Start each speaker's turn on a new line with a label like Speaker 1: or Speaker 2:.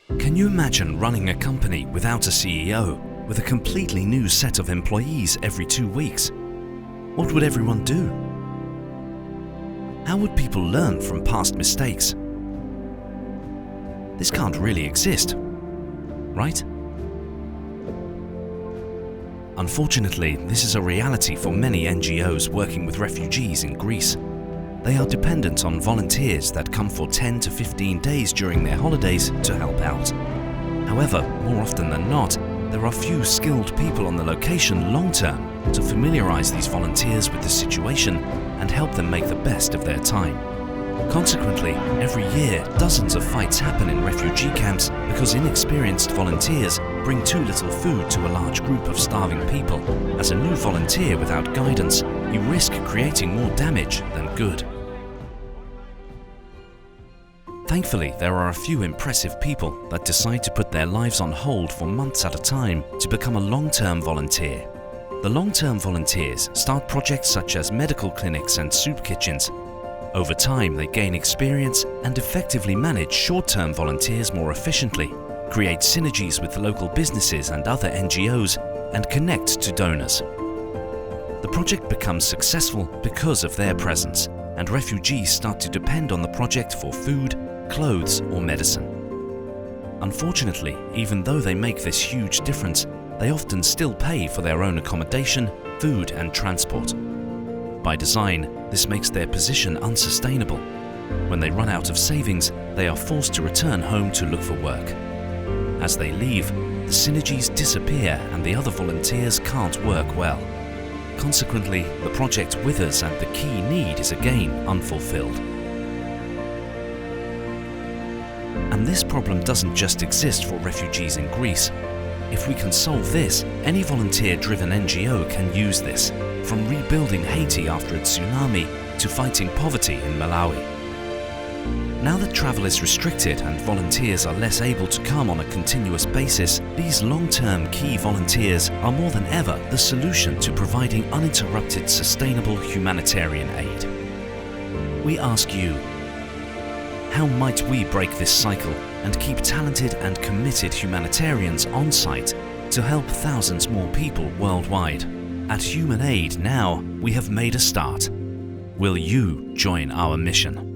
Speaker 1: Can you imagine running a company without a CEO, with a completely new set of employees every 2 weeks? What would everyone do? How would people learn from past mistakes? This can't really exist, right? Unfortunately, this is a reality for many NGOs working with refugees in Greece. They are dependent on volunteers that come for 10 to 15 days during their holidays to help out. However, more often than not, there are few skilled people on the location long-term to familiarize these volunteers with the situation and help them make the best of their time. Consequently, every year, dozens of fights happen in refugee camps because inexperienced volunteers bring too little food to a large group of starving people. As a new volunteer without guidance, you risk creating more damage than good. Thankfully, there are a few impressive people that decide to put their lives on hold for months at a time to become a long-term volunteer. The long-term volunteers start projects such as medical clinics and soup kitchens. Over time, they gain experience and effectively manage short-term volunteers more efficiently, create synergies with local businesses and other NGOs, and connect to donors. The project becomes successful because of their presence, and refugees start to depend on the project for food, clothes or medicine. Unfortunately, even though they make this huge difference, they often still pay for their own accommodation, food and transport. By design, this makes their position unsustainable. When they run out of savings, they are forced to return home to look for work. As they leave, the synergies disappear and the other volunteers can't work well. Consequently, the project withers and the key need is again unfulfilled. And this problem doesn't just exist for refugees in Greece. If we can solve this, any volunteer-driven NGO can use this, from rebuilding Haiti after its tsunami to fighting poverty in Malawi. Now that travel is restricted and volunteers are less able to come on a continuous basis, these long-term key volunteers are more than ever the solution to providing uninterrupted, sustainable humanitarian aid. We ask you, how might we break this cycle and keep talented and committed humanitarians on site to help thousands more people worldwide? At Human Aid Now, we have made a start. Will you join our mission?